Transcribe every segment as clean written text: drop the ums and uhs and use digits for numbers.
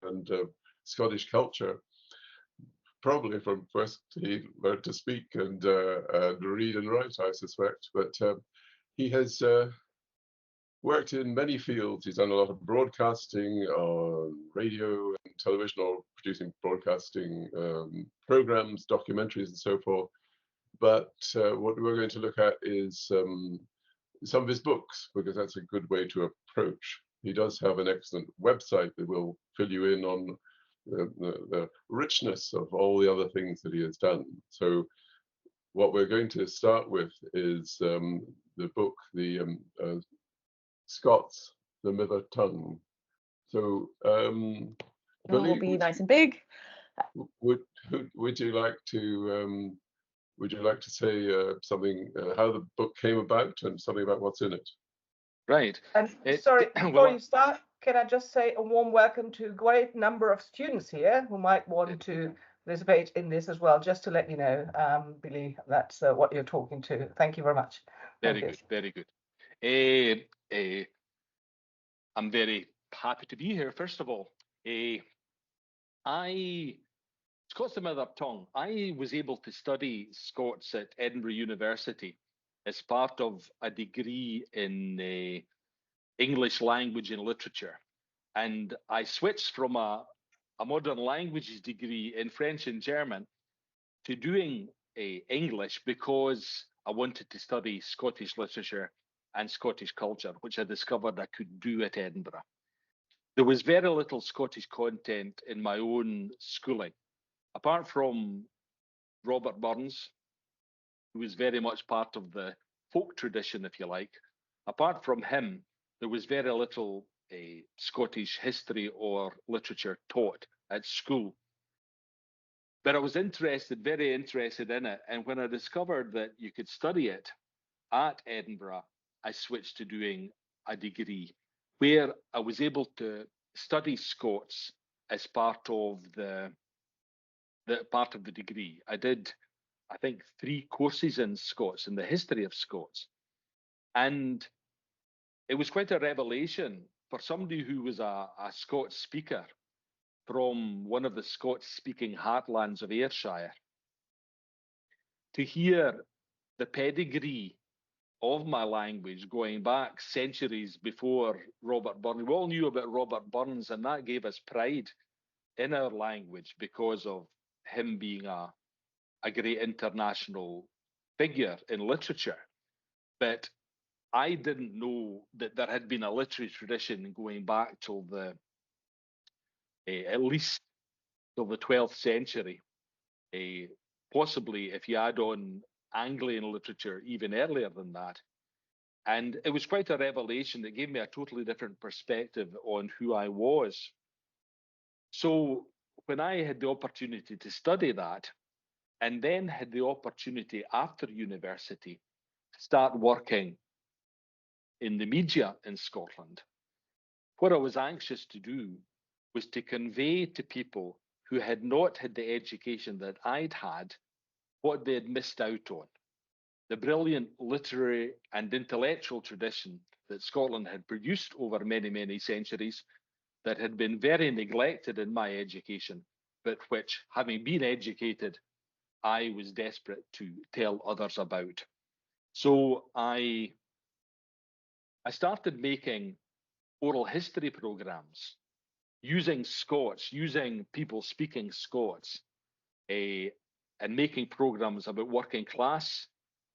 and Scottish culture. Probably from first he learned to speak and read and write, I suspect. But he has worked in many fields. He's done a lot of broadcasting on radio and television, or producing broadcasting programs, documentaries, and so forth. But what we're going to look at is some of his books, because that's a good way to approach. He does have an excellent website that will fill you in on the richness of all the other things that he has done. So what we're going to start with is the book, the Scots, the Mither Tongue. So Billy, will be nice and big. Would you like to say something, how the book came about and something about what's in it? Right. Sorry, before you start, can I just say a warm welcome to a great number of students here who might want to participate in this as well, just to let you know, Billy, that's what you're talking to. Thank you very much. Very good, very good. I'm very happy to be here, first of all. Scots and Mother Tongue, I was able to study Scots at Edinburgh University as part of a degree in English language and literature. And I switched from a modern languages degree in French and German to doing English because I wanted to study Scottish literature and Scottish culture, which I discovered I could do at Edinburgh. There was very little Scottish content in my own schooling, apart from Robert Burns, who was very much part of the folk tradition, if you like. Apart from him, there was very little Scottish history or literature taught at school. But I was very interested in it. And when I discovered that you could study it at Edinburgh, I switched to doing a degree where I was able to study Scots as part of the degree. I did, I think, 3 courses in Scots, in the history of Scots. And it was quite a revelation for somebody who was a Scots speaker from one of the Scots-speaking heartlands of Ayrshire, to hear the pedigree of my language going back centuries before Robert Burns. We all knew about Robert Burns, and that gave us pride in our language because of him being a great international figure in literature. But I didn't know that there had been a literary tradition going back till at least till the 12th century, possibly if you add on Anglian literature even earlier than that. And it was quite a revelation that gave me a totally different perspective on who I was. So when I had the opportunity to study that, and then had the opportunity after university to start working in the media in Scotland, what I was anxious to do was to convey to people who had not had the education that I'd had what they had missed out on. The brilliant literary and intellectual tradition that Scotland had produced over many, many centuries that had been very neglected in my education, but which, having been educated, I was desperate to tell others about. So I started making oral history programs using Scots, using people speaking Scots, and making programs about working class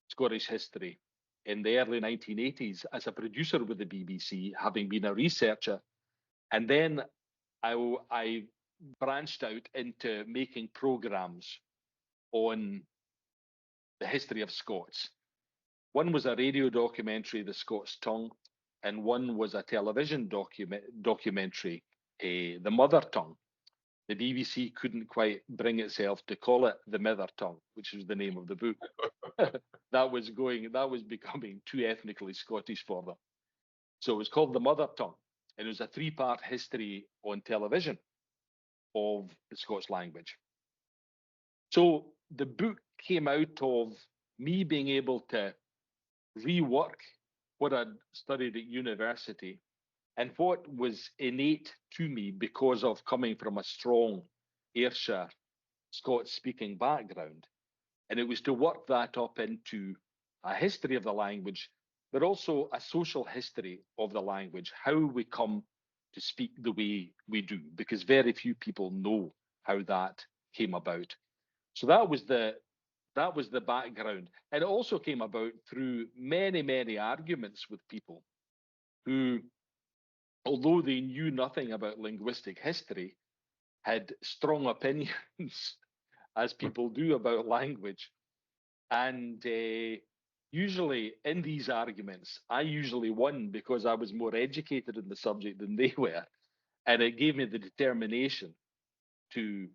Scottish history in the early 1980s as a producer with the BBC, having been a researcher. And then I branched out into making programs on the history of Scots. One was a radio documentary, The Scots Tongue, and one was a television documentary, The Mother Tongue. The BBC couldn't quite bring itself to call it The Mither Tongue, which was the name of the book. That was becoming too ethnically Scottish for them. So it was called The Mother Tongue, and it was a 3-part history on television of the Scots language. So the book came out of me being able to rework what I'd studied at university And what was innate to me because of coming from a strong Ayrshire Scots-speaking background, and it was to work that up into a history of the language, but also a social history of the language, how we come to speak the way we do, because very few people know how that came about. So that was the background. And it also came about through many, many arguments with people who, although they knew nothing about linguistic history, had strong opinions, as people do, about language. And usually in these arguments, I usually won because I was more educated in the subject than they were. And it gave me the determination to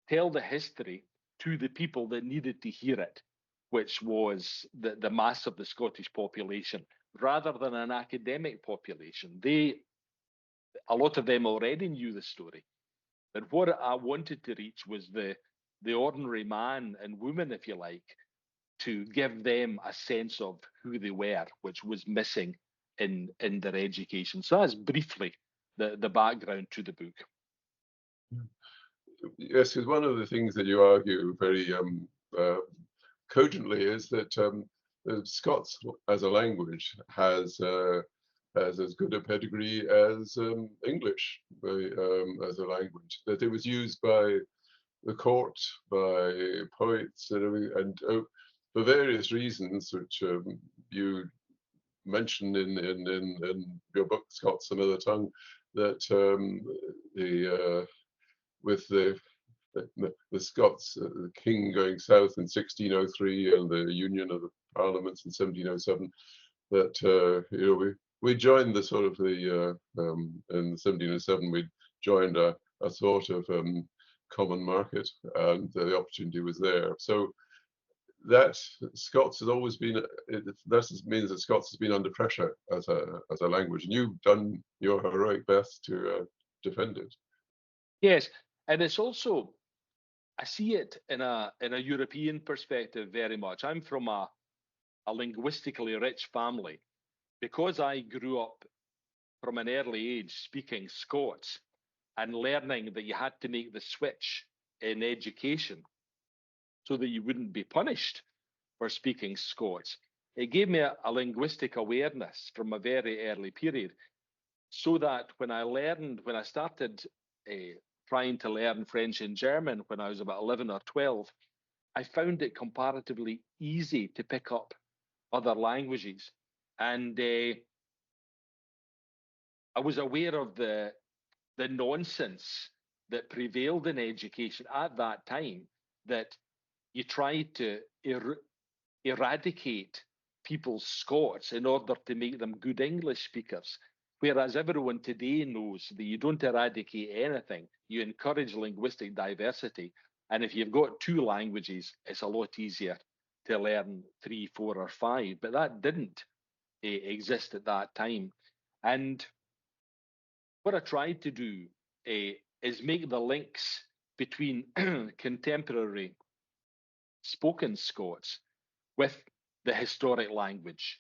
tell the history to the people that needed to hear it, which was the mass of the Scottish population, rather than an academic population. A lot of them already knew the story. But what I wanted to reach was the ordinary man and woman, if you like, to give them a sense of who they were, which was missing in their education. So that's briefly the background to the book. Yes, because one of the things that you argue very cogently is that the Scots as a language has as good a pedigree as English as a language, that it was used by the court, by poets, and for various reasons, which you mentioned in your book, Scots and Mither Tongue, that with the Scots, the king going south in 1603 and the union of the parliaments in 1707, that we joined the sort of the in 1707 we joined a sort of common market, and the opportunity was there. So that Scots has always been, that means that Scots has been under pressure as a language, and you've done your heroic best to defend it. Yes, and it's also, I see it in a European perspective very much. I'm from a linguistically rich family. Because I grew up from an early age speaking Scots and learning that you had to make the switch in education so that you wouldn't be punished for speaking Scots, it gave me a linguistic awareness from a very early period, so that when I started trying to learn French and German when I was about 11 or 12, I found it comparatively easy to pick up other languages. And I was aware of the nonsense that prevailed in education at that time, that you tried to eradicate people's Scots in order to make them good English speakers. Whereas everyone today knows that you don't eradicate anything, you encourage linguistic diversity. And if you've got two languages, it's a lot easier to learn 3, 4, or 5. But that didn't exist at that time. And what I tried to do is make the links between contemporary spoken Scots with the historic language.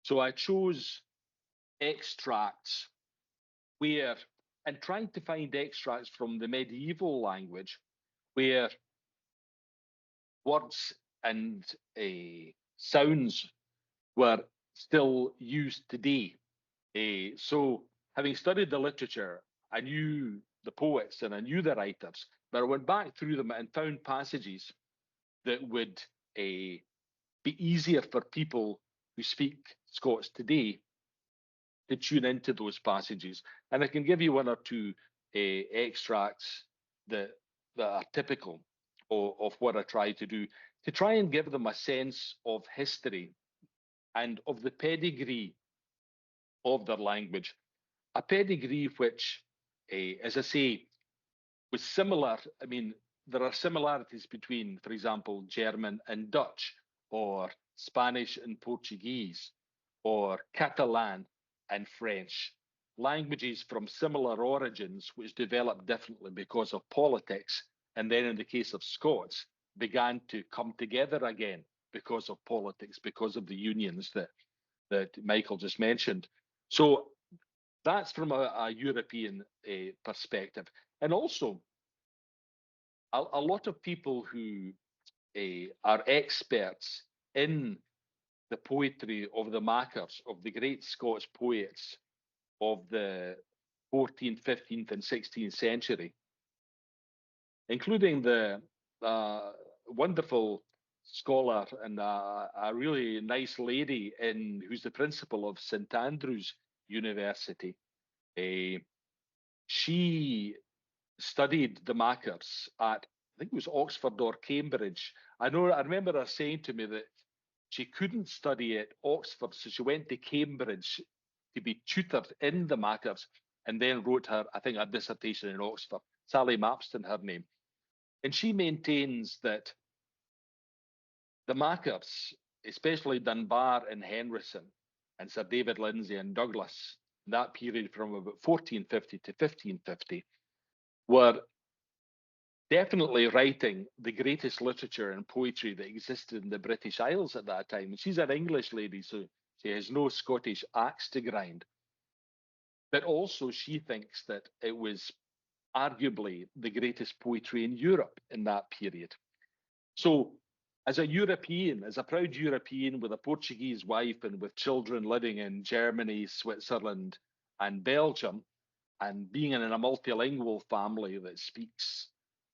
So I chose extracts and trying to find extracts from the medieval language where words and sounds were still used today. So having studied the literature, I knew the poets and I knew the writers, but I went back through them and found passages that would be easier for people who speak Scots today to tune into those passages. And I can give you one or two extracts that are typical of what I try to do, to try and give them a sense of history and of the pedigree of their language. A pedigree which, as I say, was similar. I mean, there are similarities between, for example, German and Dutch, or Spanish and Portuguese, or Catalan and French. Languages from similar origins which developed differently because of politics, and then in the case of Scots, began to come together again because of politics, because of the unions that Michael just mentioned. So that's from a European perspective. And also, a lot of people who are experts in the poetry of the makers, of the great Scots poets of the 14th, 15th, and 16th century, including the wonderful scholar and a really nice lady who's the principal of St Andrews University. She studied the makers at, I think it was Oxford or Cambridge. I remember her saying to me that she couldn't study at Oxford, so she went to Cambridge to be tutored in the makers, and then wrote her, I think, a dissertation in Oxford. Sally Mapston, her name. And she maintains that the makers, especially Dunbar and Henryson and Sir David Lindsay and Douglas, that period from about 1450 to 1550, were definitely writing the greatest literature and poetry that existed in the British Isles at that time. And she's an English lady, so she has no Scottish axe to grind. But also she thinks that it was arguably the greatest poetry in Europe in that period. So as a European, as a proud European with a Portuguese wife and with children living in Germany, Switzerland, and Belgium, and being in a multilingual family that speaks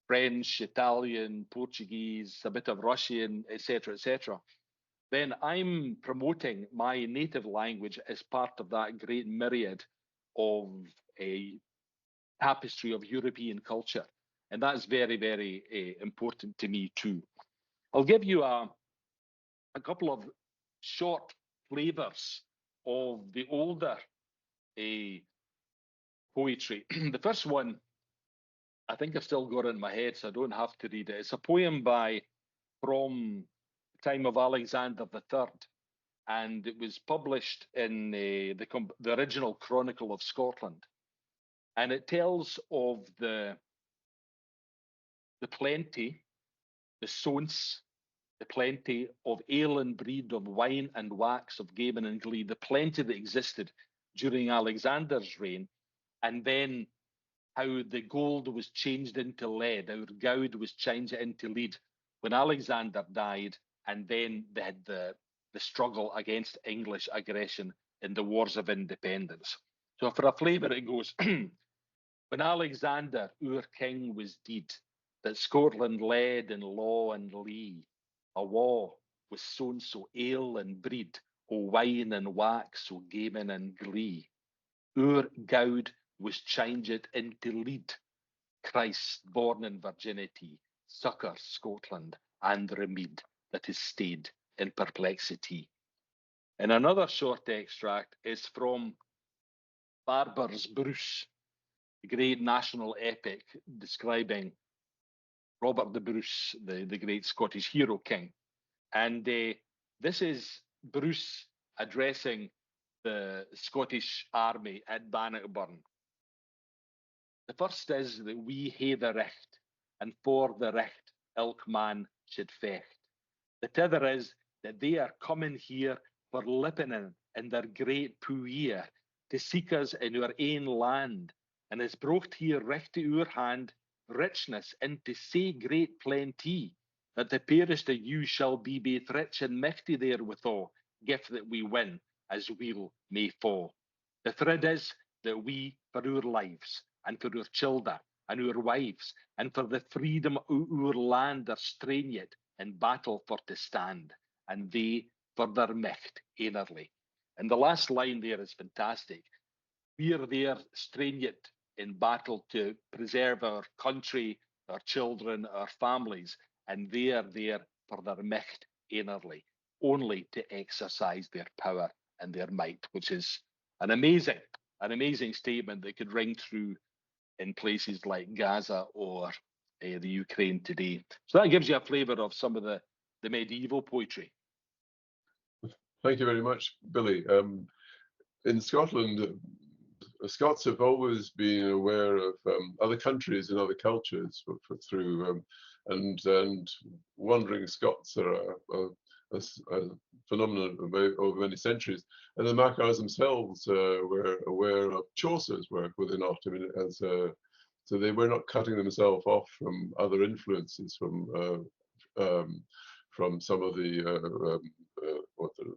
French, Italian, Portuguese, a bit of Russian, etc., then I'm promoting my native language as part of that great myriad of a tapestry of European culture. And that's very, very important to me too. I'll give you a couple of short flavors of the older poetry. The first one, I think I've still got it in my head, so I don't have to read it. It's a poem from the time of Alexander III, and it was published in the original Chronicle of Scotland. And it tells of the plenty, the sonce, the plenty of ale and breed, of wine and wax, of gammon and glee, the plenty that existed during Alexander's reign, and then how the gold was changed into lead, how gowd was changed into lead when Alexander died, and then they had the struggle against English aggression in the Wars of Independence. So for a flavour it goes, when Alexander, our king, was deed, that Scotland led in law and lee, a war was sown so ale and breed, o wine and wax, o gammon and glee. Our gowd was changed into lead. Christ, born in virginity, succour Scotland and remede that is stayed in perplexity. And another short extract is from Barber's Bruce, the great national epic describing Robert the Bruce, the great Scottish hero king. And this is Bruce addressing the Scottish army at Bannockburn. The first is that we hae the recht, and for the recht ilk man should fecht. The t'other is that they are coming here for lipping in their great puir to seek us in our ain land, and has brought here recht to our hand richness into sae great plenty, that the pairest of you shall be both rich and michty therewithal, gift that we win as weal may fall. The third is that we, for our lives, and for our children, and our wives, and for the freedom of our land are strained in battle for to stand, and they for their micht innerly. And the last line there is fantastic. We are there strained in battle to preserve our country, our children, our families, and they are there for their micht innerly, only to exercise their power and their might, which is an amazing statement that could ring true in places like Gaza or the Ukraine today. So that gives you a flavour of some of the medieval poetry. Thank you very much, Billy. In Scotland, Scots have always been aware of other countries and other cultures through and wandering Scots are a a phenomenon over many centuries. And the Macars themselves were aware of Chaucer's work within Ottoman as so they were not cutting themselves off from other influences from some of the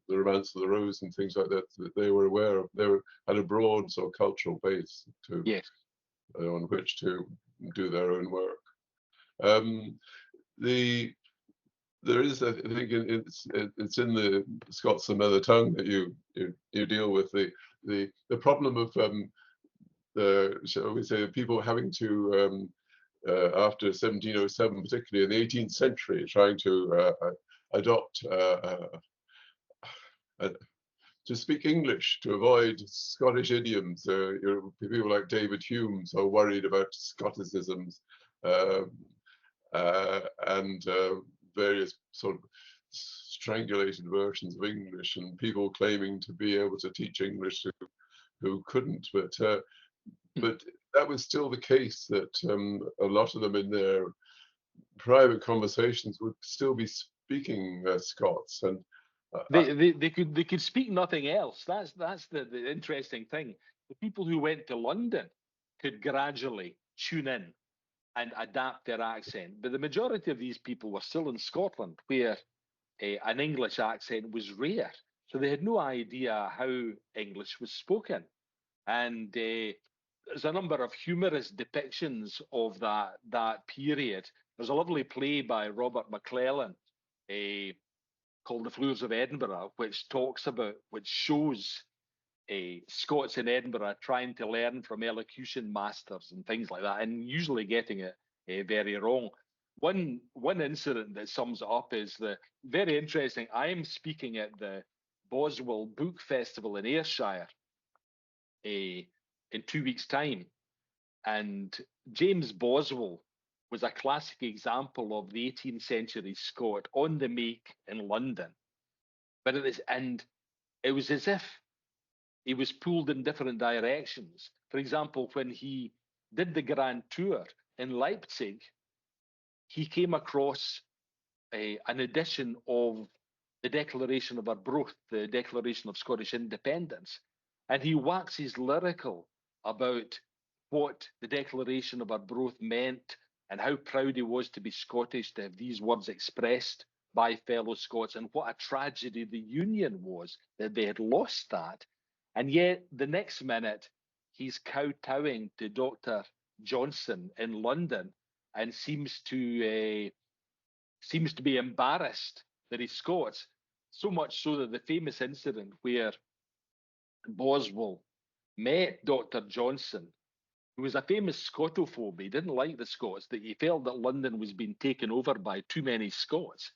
Romance of the Rose and things like that. That they were aware of. They had a broad sort of cultural base to on which to do their own work. There is, I think, it's in the Scots and Mither Tongue that you deal with the problem of shall we say, people having to after 1707, particularly in the 18th century, trying to adopt to speak English to avoid Scottish idioms. People like David Hume are worried about Scotticisms and various sort of strangulated versions of English, and people claiming to be able to teach English who couldn't. But that was still the case, that a lot of them in their private conversations would still be speaking Scots, and they could speak nothing else. That's the interesting thing. The people who went to London could gradually tune in and adapt their accent, but the majority of these people were still in Scotland, where an English accent was rare, so they had no idea how English was spoken. And there's a number of humorous depictions of that period. There's a lovely play by Robert McClellan called The Floors of Edinburgh, which shows Scots in Edinburgh trying to learn from elocution masters and things like that, and usually getting it very wrong. One incident that sums it up is very interesting. I am speaking at the Boswell Book Festival in Ayrshire in 2 weeks' time, and James Boswell was a classic example of the 18th century Scot on the make in London. But it was as if he was pulled in different directions. For example, when he did the Grand Tour in Leipzig, he came across an edition of the Declaration of Arbroath, the Declaration of Scottish Independence, and he waxes lyrical about what the Declaration of Arbroath meant and how proud he was to be Scottish, to have these words expressed by fellow Scots, and what a tragedy the Union was that they had lost that. And yet the next minute he's kowtowing to Dr. Johnson in London and seems to be embarrassed that he's Scots, so much so that the famous incident where Boswell met Dr. Johnson, who was a famous Scotophobe. He didn't like the Scots, that he felt that London was being taken over by too many Scots,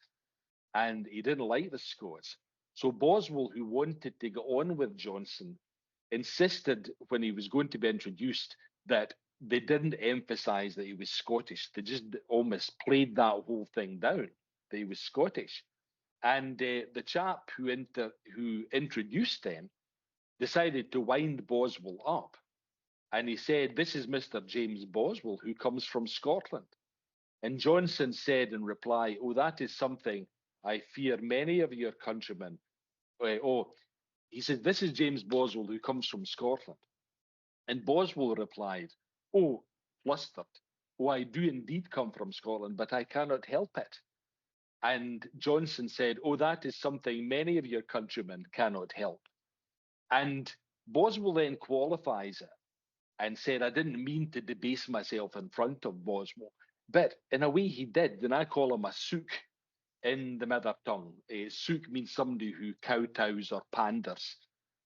and he didn't like the Scots. So Boswell, who wanted to get on with Johnson, insisted when he was going to be introduced that they didn't emphasize that he was Scottish. They just almost played that whole thing down, that he was Scottish. And the chap who introduced them decided to wind Boswell up. And he said, "This is Mr. James Boswell, who comes from Scotland." And Johnson said in reply, "Oh, that is something I fear many of your countrymen." He said, "This is James Boswell, who comes from Scotland." And Boswell replied, "Oh, flustered. Oh, I do indeed come from Scotland, but I cannot help it." And Johnson said, "Oh, that is something many of your countrymen cannot help." And Boswell then qualifies it and said, "I didn't mean to debase myself in front of Boswell." But in a way he did, and I call him a sook in the Mither Tongue. A sook means somebody who kowtows or panders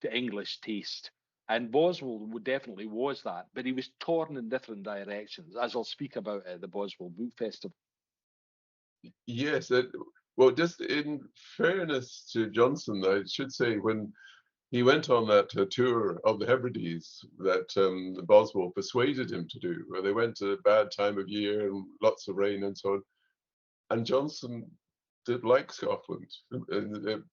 to English taste. And Boswell definitely was that, but he was torn in different directions, as I'll speak about at the Boswell Book Festival. Yes, well, just in fairness to Johnson, I should say, when he went on that tour of the Hebrides that Boswell persuaded him to do, where they went at a bad time of year and lots of rain and so on. And Johnson did like Scotland, and it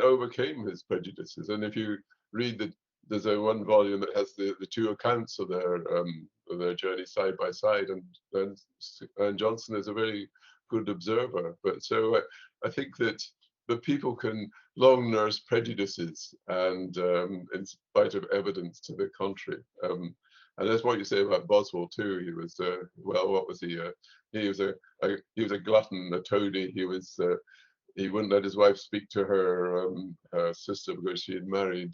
overcame his prejudices. And if you read there's one volume that has the two accounts of their journey side by side, and Johnson is a very good observer. But so I think that but people can long nurse prejudices and in spite of evidence to the contrary. And that's what you say about Boswell too. He was well, what was he? He was a glutton, a toady. He wouldn't let his wife speak to her sister because she had married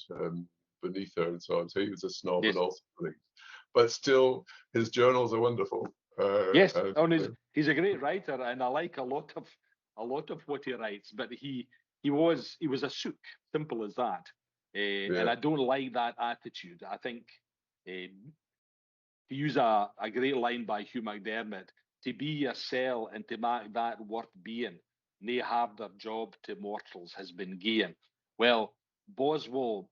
beneath her and so on. So he was a snob and all sorts of things. But still, his journals are wonderful. Yes, he's a great writer, and I like a lot of what he writes. But he was a sook, simple as that. And I don't like that attitude. I think to use a great line by Hugh McDermott, to be yourself and to make that worth being, nae harder job to mortals has been gain. Well, Boswell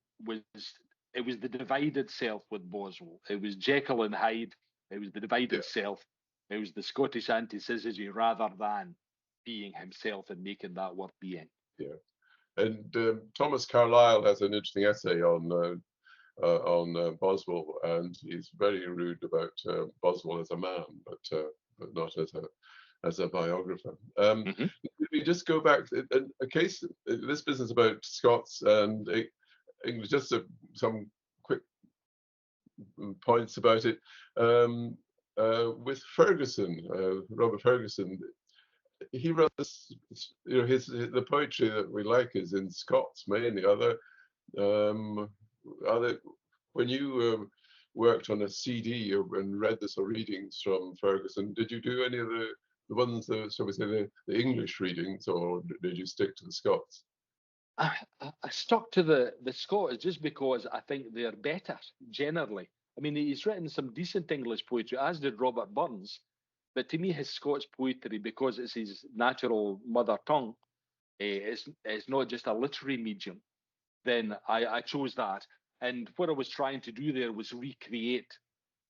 it was the divided self with Boswell. It was Jekyll and Hyde. It was the divided self. It was the Scottish anti-syzygy rather than being himself and making that worth being. Yeah, and Thomas Carlyle has an interesting essay on Boswell, and he's very rude about Boswell as a man, but not as a biographer. We just go back a case, this business about Scots and English, just some quick points about it. With Ferguson, Robert Ferguson, he wrote this, the poetry that we like is in Scots mainly. When you worked on a CD and read the readings from Ferguson, did you do any of the ones that, shall we say, the English readings, or did you stick to the Scots? I stuck to the Scots just because I think they're better generally. I mean, he's written some decent English poetry, as did Robert Burns. But to me, his Scots poetry, because it's his natural mother tongue, it's not just a literary medium, then I chose that. And what I was trying to do there was recreate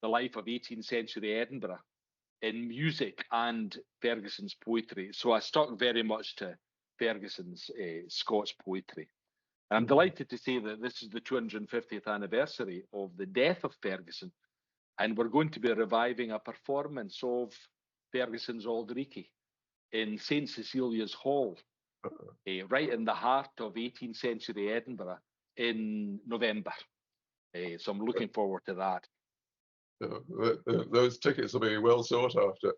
the life of 18th century Edinburgh in music and Ferguson's poetry. So I stuck very much to Ferguson's Scots poetry. And I'm delighted to say that this is the 250th anniversary of the death of Ferguson. And we're going to be reviving a performance of Ferguson's Auld Reekie in St. Cecilia's Hall, right in the heart of 18th century Edinburgh in November. So I'm looking forward to that. Those tickets will be well sought after.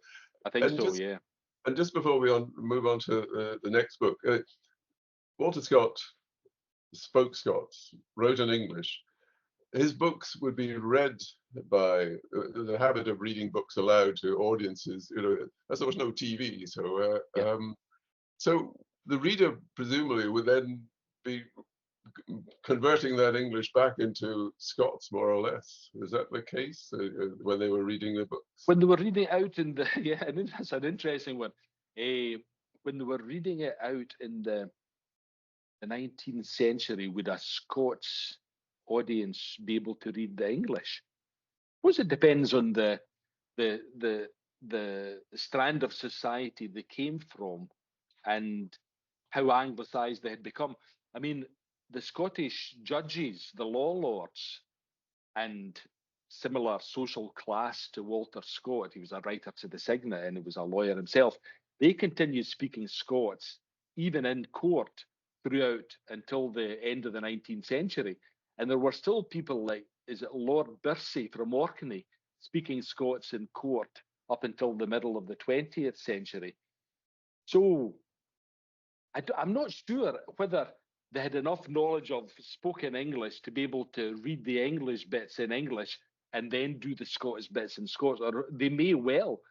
I think so, yeah. And just before we move on to the next book, Walter Scott spoke Scots, wrote in English. His books would be read by the habit of reading books aloud to audiences, as there was no TV. So, so the reader presumably would then be converting that English back into Scots, more or less. Is that the case when they were reading the books? When they were reading out in the, and that's an interesting one. When they were reading it out in the 19th century, would a Scots audience be able to read the English? I suppose it depends on the strand of society they came from and how anglicised they had become. I mean, the Scottish judges, the law lords, and similar social class to Walter Scott, he was a writer to the Signet and he was a lawyer himself, they continued speaking Scots even in court throughout until the end of the 19th century. And there were still people like, is it Lord Bursey from Orkney, speaking Scots in court up until the middle of the 20th century. So I'm not sure whether they had enough knowledge of spoken English to be able to read the English bits in English and then do the Scottish bits in Scots, or they may well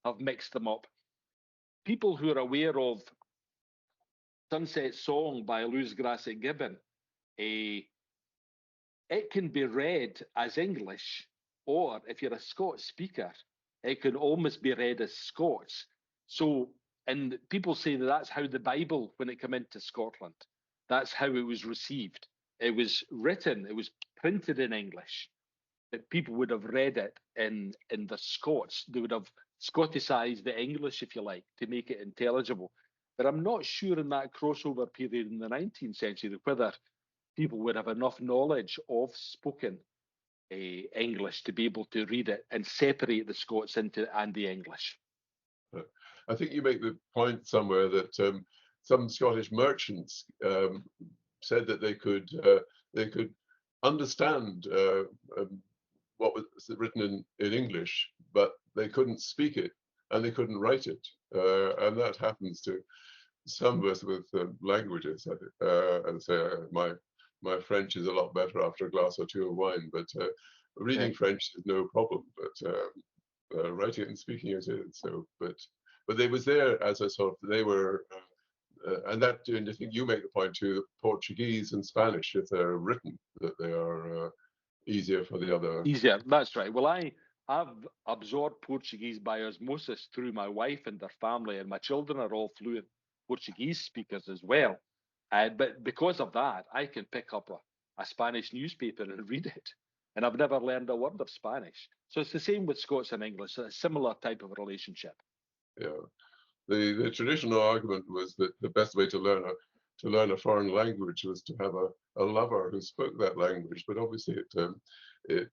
have mixed them up. People who are aware of Sunset Song by Lewis Grassic Gibbon, it can be read as English, or if you're a Scots speaker, it can almost be read as Scots. So, and people say that that's how the Bible, when it came into Scotland, that's how it was received. It was written, it was printed in English, that people would have read it in the Scots. They would have Scotticized the English, if you like, to make it intelligible. But I'm not sure in that crossover period in the 19th century whether people would have enough knowledge of spoken English to be able to read it and separate the Scots and the English. I think you make the point somewhere that some Scottish merchants said that they could understand what was written in English, but they couldn't speak it and they couldn't write it, and that happens to some of us with languages. And say my French is a lot better after a glass or two of wine, but reading French is no problem. But writing it and speaking it is. So, but they was there as a sort of, they were, and that, and I think you make the point too, that Portuguese and Spanish, if they're written, that they are easier for the other. Easier, that's right. Well, I've absorbed Portuguese by osmosis through my wife and her family, and my children are all fluent Portuguese speakers as well. But because of that, I can pick up a Spanish newspaper and read it. And I've never learned a word of Spanish. So it's the same with Scots and English, a similar type of relationship. Yeah. The traditional argument was that the best way to learn a foreign language was to have a lover who spoke that language. But obviously it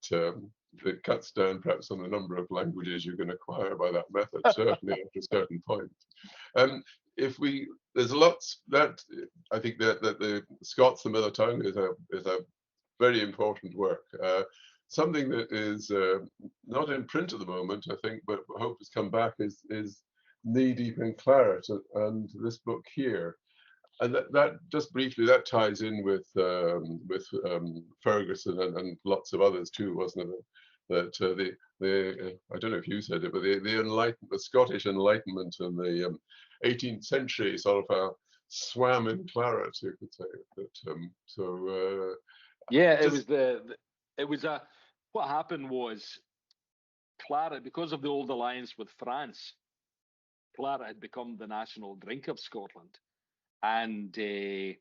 cuts down perhaps on the number of languages you can acquire by that method, certainly after a certain point. There's lots that I think that the Scots and Mither Tongue is a very important work. Something that is not in print at the moment, I think, but I hope has come back is Knee Deep in Claret, and this book here. And that just briefly, that ties in with Ferguson and lots of others too, wasn't it? That the I don't know if you said it, but the Scottish Enlightenment in the 18th century sort of swam in claret, you could say. But yeah, it was what happened was claret, because of the old alliance with France, claret had become the national drink of Scotland, and it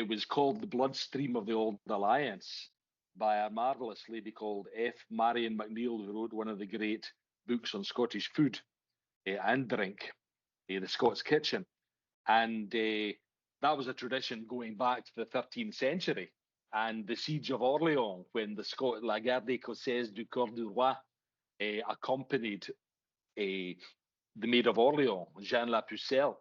was called the bloodstream of the old alliance by a marvelous lady called F. Marion MacNeill, who wrote one of the great books on Scottish food and drink, The Scots Kitchen. And that was a tradition going back to the 13th century. And the siege of Orleans, when the La Guerre d'Écossaise du Corps du Roi accompanied the Maid of Orleans, Jeanne la Pucelle,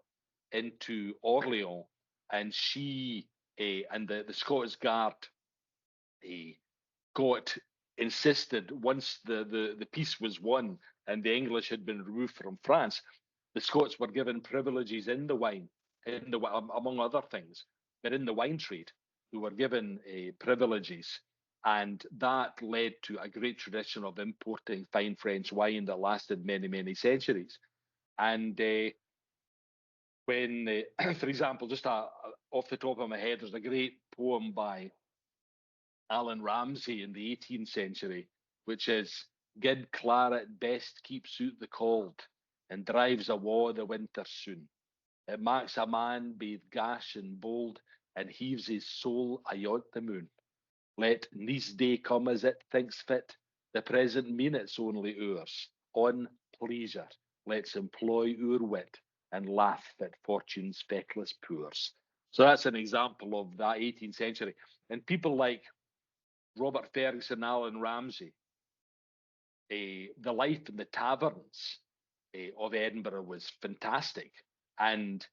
into Orleans, and she and the Scottish Guard insisted, once the peace was won and the English had been removed from France, the Scots were given privileges in the wine, among other things, but in the wine trade, they were given privileges, and that led to a great tradition of importing fine French wine that lasted many, many centuries. And when, for example, just off the top of my head, there's a great poem by Allan Ramsay in the 18th century, which is, "Gid claret best keeps out the cold, and drives awa the winter soon. It makes a man baith gash and bold, and heaves his soul ayont the moon. Let ne's day come as it thinks fit, the present mean it's only ours. On pleasure, let's employ our wit, and laugh at fortune's feckless poors." So that's an example of that 18th century. And people like Robert Ferguson, Allan Ramsay, the life in the taverns of Edinburgh was fantastic. And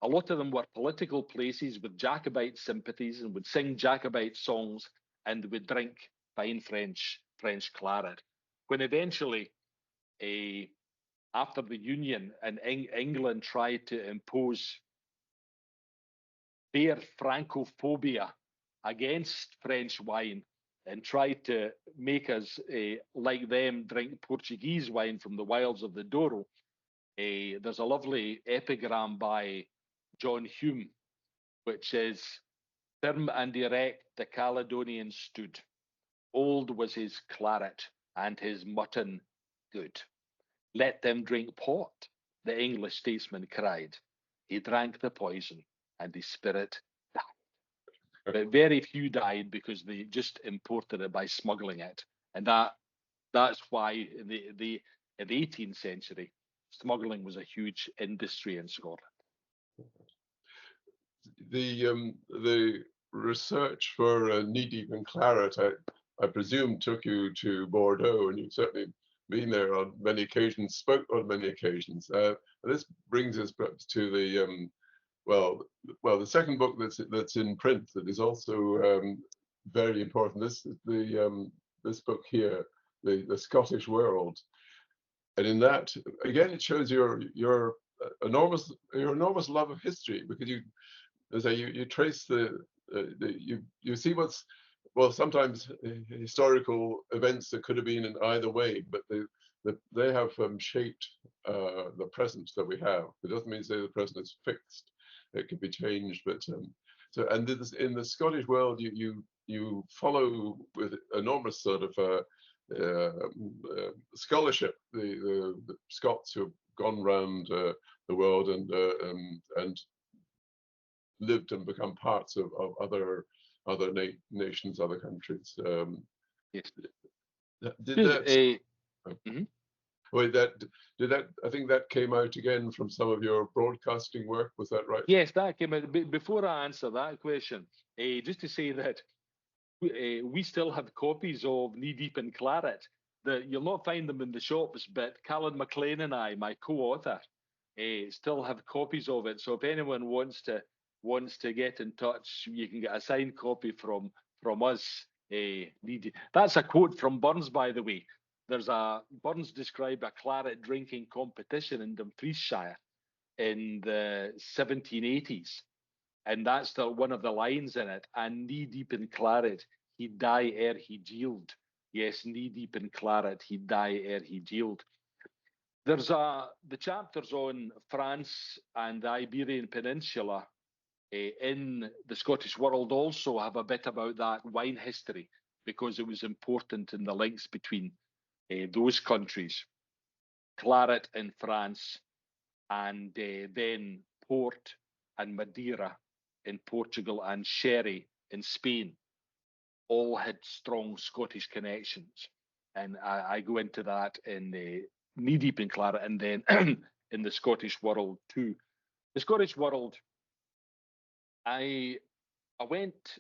a lot of them were political places with Jacobite sympathies, and would sing Jacobite songs and would drink fine French claret. When eventually, after the Union and England tried to impose their Francophobia against French wine and tried to make us, like them, drink Portuguese wine from the wilds of the Douro, there's a lovely epigram by John Hume, which is, "Firm and erect the Caledonian stood. Old was his claret and his mutton good. Let them drink port," the English statesman cried. He drank the poison and his spirit died. But very few died because they just imported it by smuggling it. And that's why in the 18th century, smuggling was a huge industry in Scotland. The research for Knee Deep in Claret, I presume, took you to Bordeaux, and you've certainly been there on many occasions, spoke on many occasions. This brings us perhaps to well, the second book that's in print that is also very important. This book here, the Scottish World, and in that again it shows your enormous love of history, because you trace you see what's, well, sometimes historical events that could have been in either way, but they have shaped the present that we have. It doesn't mean to say the present is fixed; it can be changed. But so, and in the Scottish World, you follow with enormous sort of scholarship the Scots who have gone round the world and lived and become parts of other nations, other countries. Yes. Did that? Wait, I think that came out again from some of your broadcasting work. Was that right? Yes, that came out. Before I answer that question, just to say that we still have copies of Knee Deep in Claret. You'll not find them in the shops, but Cailean Maclean and I, my co-author, still have copies of it. So if anyone wants to get in touch, you can get a signed copy from us. That's a quote from Burns, by the way. Burns described a claret drinking competition in Dumfriesshire in the 1780s, and that's one of the lines in it. And knee deep in claret, he'd die ere he yield. Yes, knee deep in claret, he'd die ere he yield. There's the chapters on France and the Iberian Peninsula in the Scottish World also have a bit about that wine history, because it was important in the links between those countries. Claret in France, and then Port and Madeira in Portugal, and Sherry in Spain, all had strong Scottish connections. And I go into that in Knee Deep in Claret, and then in the Scottish World too. The Scottish World, I went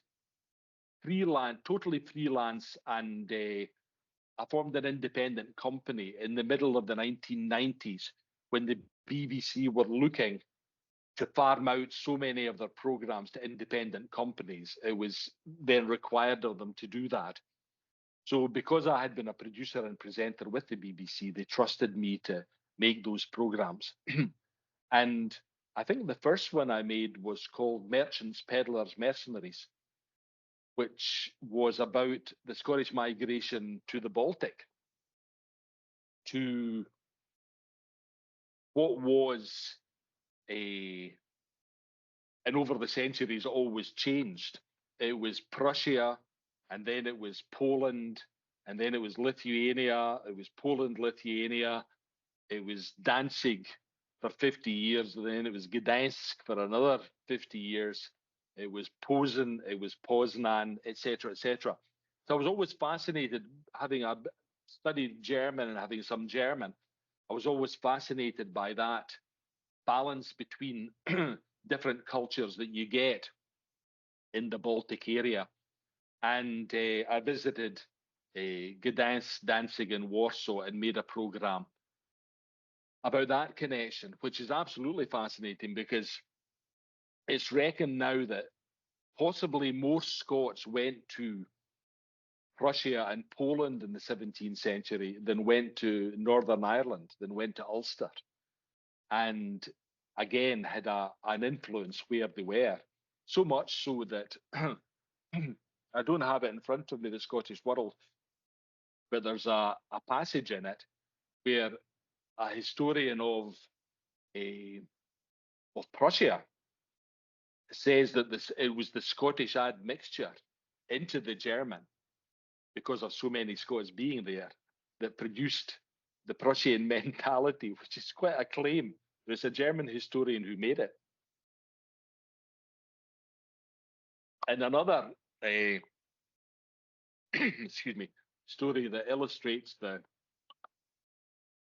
freelance, totally freelance, and I formed an independent company in the middle of the 1990s when the BBC were looking to farm out so many of their programs to independent companies. It was then required of them to do that. So because I had been a producer and presenter with the BBC, they trusted me to make those programs. And I think the first one I made was called Merchants, Peddlers, Mercenaries, which was about the Scottish migration to the Baltic, to what was and over the centuries always changed. It was Prussia, and then it was Poland, and then it was Lithuania, it was Poland, Lithuania, it was Danzig for 50 years, and then it was Gdansk for another 50 years. It was Posen, it was Poznan, etc., etc. So I was always fascinated, having studied German and having some German. I was always fascinated by that balance between different cultures that you get in the Baltic area. And I visited Gdansk, Danzig, and Warsaw, and made a program about that connection, which is absolutely fascinating, because it's reckoned now that possibly more Scots went to Prussia and Poland in the 17th century than went to Northern Ireland, than went to Ulster, and again had an influence where they were. So much so that I don't have it in front of me, the Scottish World, but there's a passage in it where a historian of Prussia says that it was the Scottish admixture into the German, because of so many Scots being there, that produced the Prussian mentality, which is quite a claim. There's a German historian who made it. And another excuse me, story that illustrates the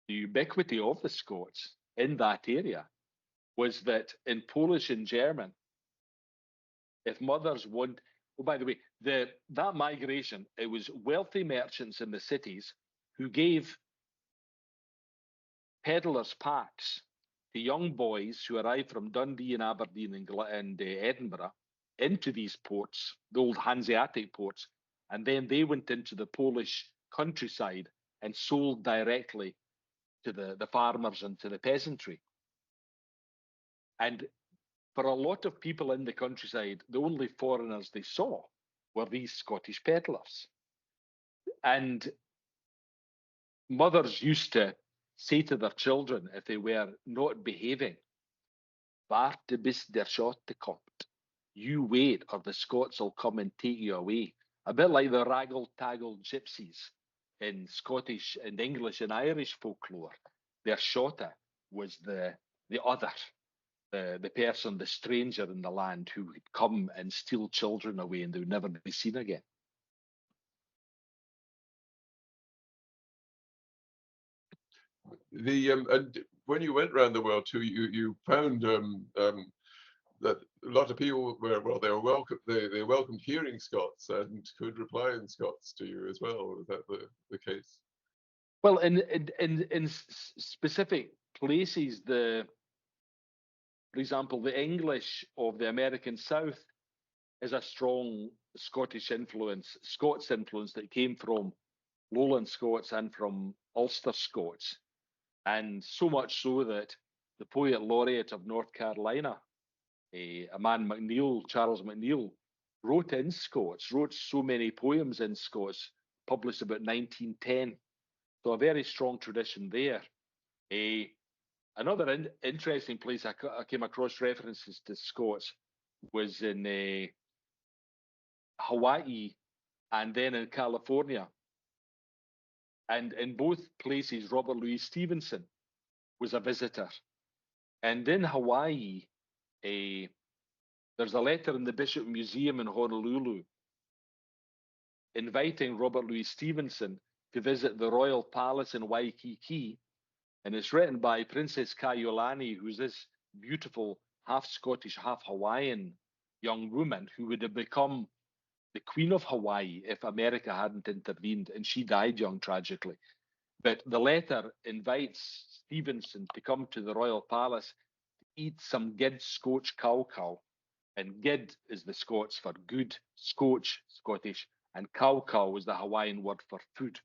ubiquity of the Scots in that area was that in Polish and German, if mothers want, oh, by the way, that migration, it was wealthy merchants in the cities who gave peddlers packs to young boys who arrived from Dundee and Aberdeen and Edinburgh into these ports, the old Hanseatic ports, and then they went into the Polish countryside and sold directly to the farmers and to the peasantry. And for a lot of people in the countryside, the only foreigners they saw were these Scottish peddlers. And mothers used to say to their children, if they were not behaving, "Warte bis der Schotte kommt." You wait, or the Scots will come and take you away. A bit like the raggle-taggle gypsies in Scottish and English and Irish folklore. Their Schotte was the other, the person, the stranger in the land who would come and steal children away and they would never be seen again. And when you went around the world too, you found that a lot of people were they welcomed hearing Scots and could reply in Scots to you as well. Was that the case? Well, in specific places, for example, the English of the American South is a strong Scottish influence, Scots influence that came from Lowland Scots and from Ulster Scots. And so much so that the poet laureate of North Carolina, a man Charles McNeill, wrote in Scots, wrote so many poems in Scots, published about 1910. So a very strong tradition there. Another interesting place I came across references to Scots was in Hawaii and then in California. And in both places, Robert Louis Stevenson was a visitor. And in Hawaii, there's a letter in the Bishop Museum in Honolulu inviting Robert Louis Stevenson to visit the Royal Palace in Waikiki. And it's written by Princess Kaiulani, who's this beautiful half Scottish, half Hawaiian young woman who would have become the Queen of Hawaii if America hadn't intervened, and she died young tragically. But the letter invites Stevenson to come to the Royal Palace to eat some gid Scotch cow. And gid is the Scots for good, Scotch, Scottish, and cow is the Hawaiian word for food.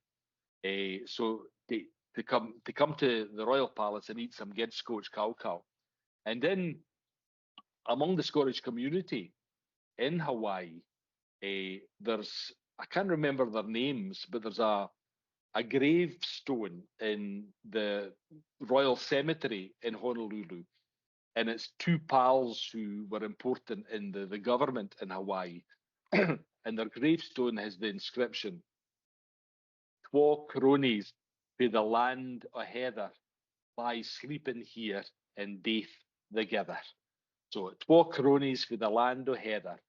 So to come to the Royal Palace and eat some gid Scotch cow. And then among the Scottish community in Hawaii, there's, I can't remember their names, but there's a gravestone in the Royal Cemetery in Honolulu, and it's two pals who were important in the government in Hawaii, and their gravestone has the inscription, "Twa cronies for the land o' heather lie sleeping here in death together." So, "Twa cronies for the land o' heather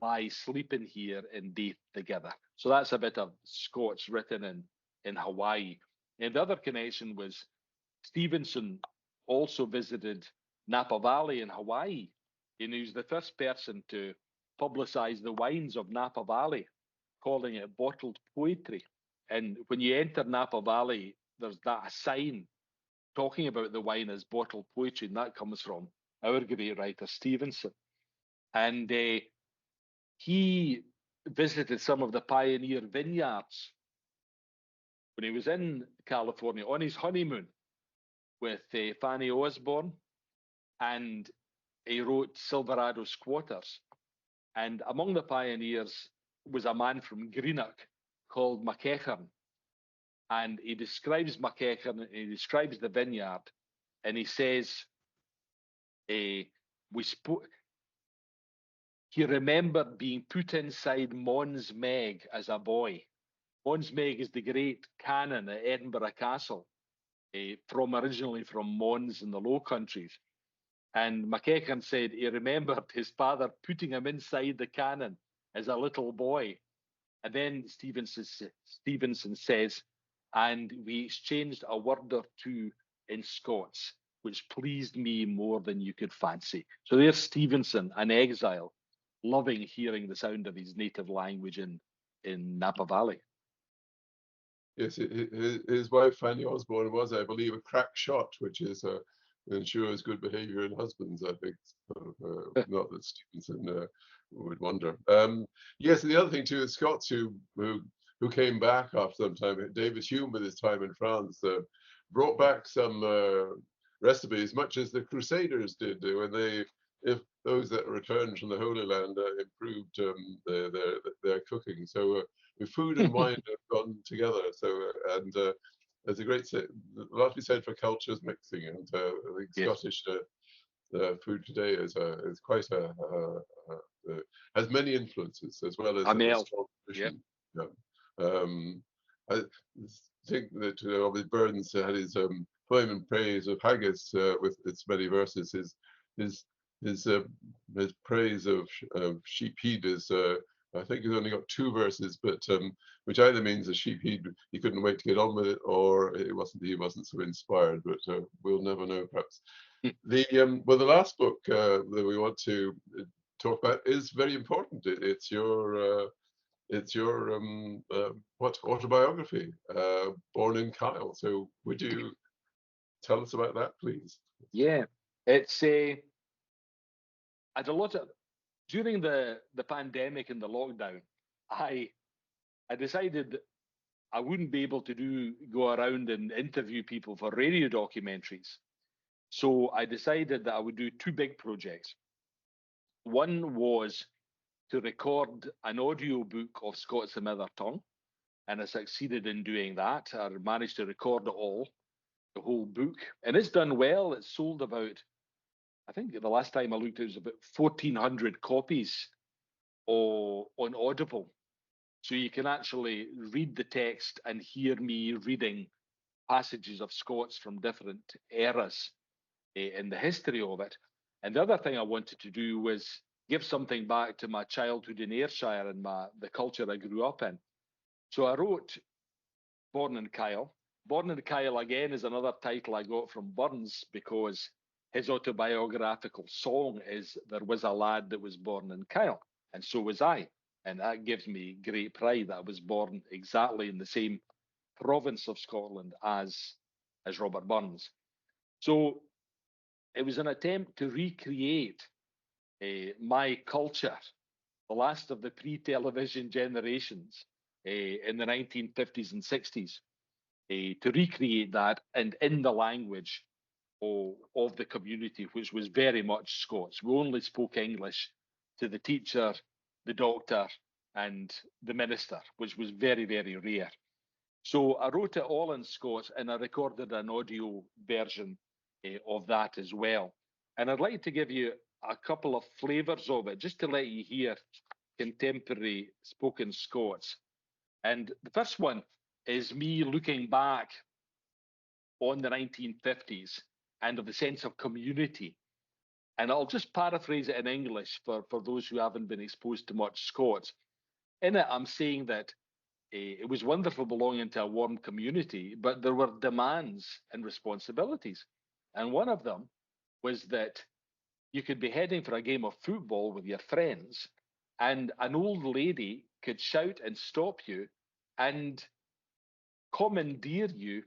lie sleeping here in death together." So that's a bit of Scots written in Hawaii. And the other connection was Stevenson also visited Napa Valley in Hawaii. And he was the first person to publicize the wines of Napa Valley, calling it bottled poetry. And when you enter Napa Valley, there's that sign talking about the wine as bottled poetry, and that comes from our great writer Stevenson. And he visited some of the pioneer vineyards when he was in California on his honeymoon with Fanny Osborne, and he wrote Silverado Squatters. And among the pioneers was a man from Greenock called MacEachern. And he describes MacEachern, and he describes the vineyard, and he says, he remembered being put inside Mons Meg as a boy. Mons Meg is the great cannon at Edinburgh Castle, originally from Mons in the Low Countries. And MacEachern said he remembered his father putting him inside the cannon as a little boy. And then Stevenson says, and we exchanged a word or two in Scots, which pleased me more than you could fancy. So there's Stevenson, an exile, loving hearing the sound of his native language in Napa Valley. Yes, his wife Fanny Osborne was, I believe, a crack shot, which is ensures good behaviour in husbands, I think. So, not that Stevenson would wonder. Yes, and the other thing too is Scots who came back after some time. David Hume, with his time in France, brought back some recipes, much as the Crusaders did when if those that returned from the Holy Land improved their cooking. So food and wine have gone together. So and there's a lot to be said for cultures mixing, and I think Scottish food today is quite has many influences as well as a strong tradition. I think that obviously Burns had his poem in praise of haggis with its many verses. His praise of sheephead is I think he's only got 2 verses, but which either means the sheephead he couldn't wait to get on with it, or he wasn't so inspired. But we'll never know, perhaps. The last book that we want to talk about is very important. It's your autobiography, Born in Kyle. So would you tell us about that, please? Yeah, it's I had a lot of during the pandemic and the lockdown. I decided I wouldn't be able to go around and interview people for radio documentaries. So I decided that I would do 2 big projects. One was to record an audio book of Scots and Mither Tongue, and I succeeded in doing that. I managed to record it all, the whole book, and it's done well. It's sold about, I think the last time I looked, it was about 1,400 copies on Audible. So you can actually read the text and hear me reading passages of Scots from different eras in the history of it. And the other thing I wanted to do was give something back to my childhood in Ayrshire and the culture I grew up in. So I wrote Born in Kyle. Born in Kyle, again, is another title I got from Burns, because his autobiographical song is There Was a Lad That Was Born in Kyle, and so was I. And that gives me great pride that I was born exactly in the same province of Scotland as Robert Burns. So it was an attempt to recreate my culture, the last of the pre-television generations in the 1950s and 60s, to recreate that, and in the language of the community, which was very much Scots. We only spoke English to the teacher, the doctor, and the minister, which was very, very rare. So I wrote it all in Scots, and I recorded an audio version of that as well. And I'd like to give you a couple of flavours of it, just to let you hear contemporary spoken Scots. And the first one is me looking back on the 1950s and of the sense of community. And I'll just paraphrase it in English for those who haven't been exposed to much Scots. In it, I'm saying that it was wonderful belonging to a warm community, but there were demands and responsibilities. And one of them was that you could be heading for a game of football with your friends, and an old lady could shout and stop you and commandeer you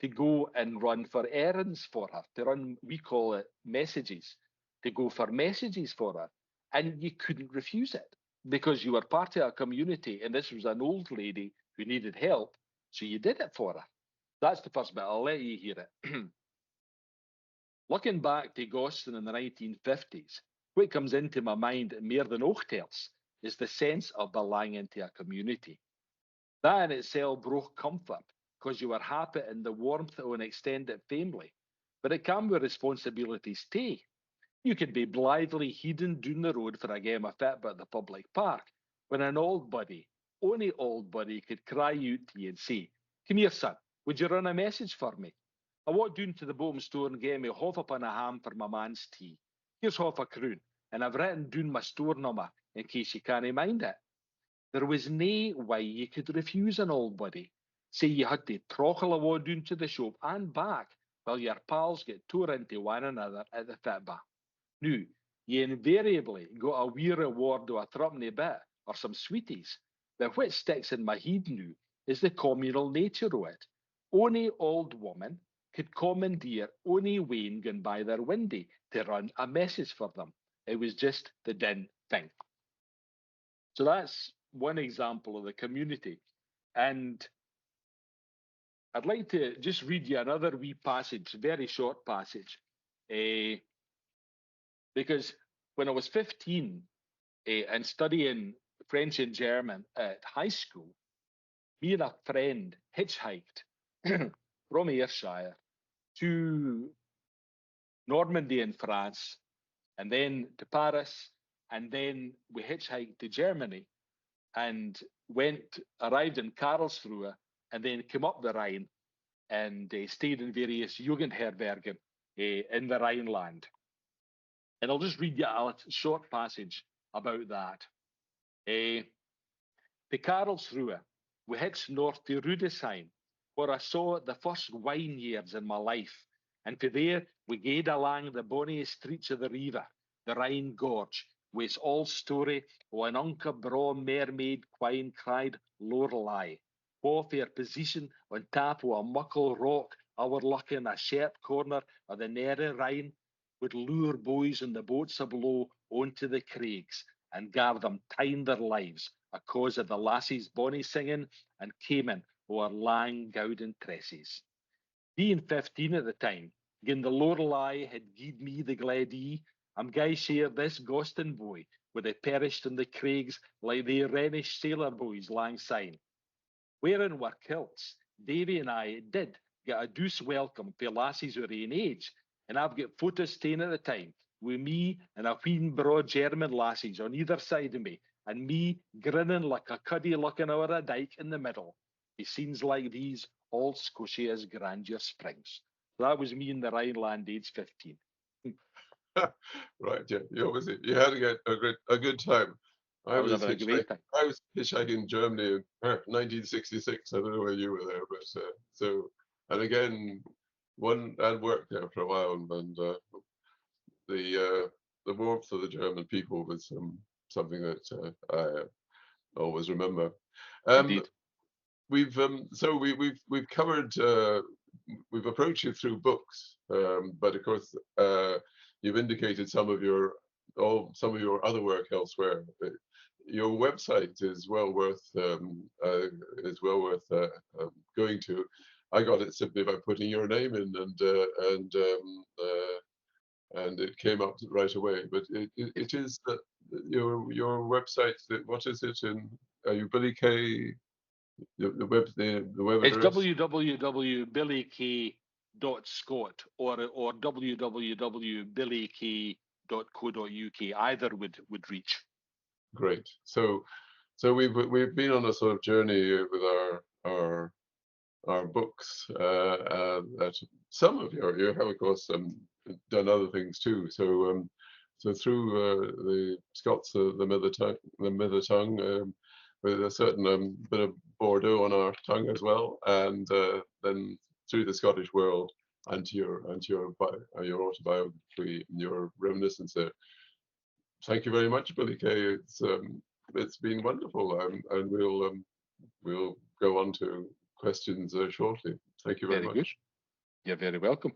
to go and run for errands for her, to run, we call it messages, to go for messages for her. And you couldn't refuse it because you were part of a community, and this was an old lady who needed help, so you did it for her. That's the first bit. I'll let you hear it. Looking back to Galston in the 1950s, what comes into my mind more than ochtels is the sense of belonging to a community. That in itself brought comfort, because you were happy in the warmth of an extended family. But it came with responsibilities too. You could be blithely heading down the road for a game of football at the public park, when an old buddy, only old buddy, could cry out to you and say, "Come here, son, would you run a message for me? I walked down to the bottom store and gave me half a pint of ham for my man's tea. Here's half a croon, and I've written down my store number in case you can't mind it." There was no way you could refuse an old buddy. Say you had to trochel a walk down to the shop and back while your pals get tore into one another at the football. Now, you invariably got a wee reward of a threepenny bit or some sweeties, but what sticks in my head now is the communal nature of it. Only old woman could commandeer ony wane gone by their windy to run a message for them. It was just the din thing. So that's one example of the community. And I'd like to just read you another wee passage, very short passage, because when I was 15 and studying French and German at high school, me and a friend hitchhiked from Ayrshire to Normandy in France, and then to Paris, and then we hitchhiked to Germany and arrived in Karlsruhe, and then came up the Rhine and stayed in various Jugendherbergen in the Rhineland. And I'll just read you a short passage about that. To Karlsruhe, we hitched north to Rudesheim, where I saw the first wine years in my life. And for there, we gaed along the bonny streets of the river, the Rhine Gorge, with its all story o an unca braw mermaid quine cried Lorelei. Both their position on top of a muckle rock overlooking a sharp corner of the narrow Rhine would lure boys in the boats below onto the craigs and gar them tyne their lives a cause of the lassies bonny singing and caimin o'er lang gowden tresses. Being 15 at the time, gin the Lorelei had gied me the gladie, I'm gae share this Galston boy would have perished in the craigs like the Rhenish sailor boys lang syne. Wearing were kilts, Davy and I did get a douce welcome for lassies of our own age, and I've got photos taken at the time with me and a wheen broad German lassies on either side of me, and me grinning like a cuddy looking over a dyke in the middle. It scenes like these, all Scotia's grandeur springs. That was me in the Rhineland, age 15. Right, yeah, you had a good time. I was hitchhiking in Germany in 1966. I don't know where you were there, but and again, I'd worked there for a while, and the warmth of the German people was something that I always remember. Indeed. We've covered we've approached you through books, but of course you've indicated some of your other work elsewhere. Your website is well worth going to. I got it simply by putting your name in, and it came up right away. But it is your website. What is it? Are you Billy K? The web It's address? www.billyk.scot or www.billyk.co.uk. Either would reach. Great. So we've been on a sort of journey with our books. That some of you have of course done other things too. So through the Scots, the Mither Tongue. With a certain bit of Bordeaux on our tongue as well, and then through the Scottish world and your autobiography and your reminiscence there. Thank you very much, Billy K. It's been wonderful, and we'll go on to questions shortly. Thank you very much. Good. You're very welcome.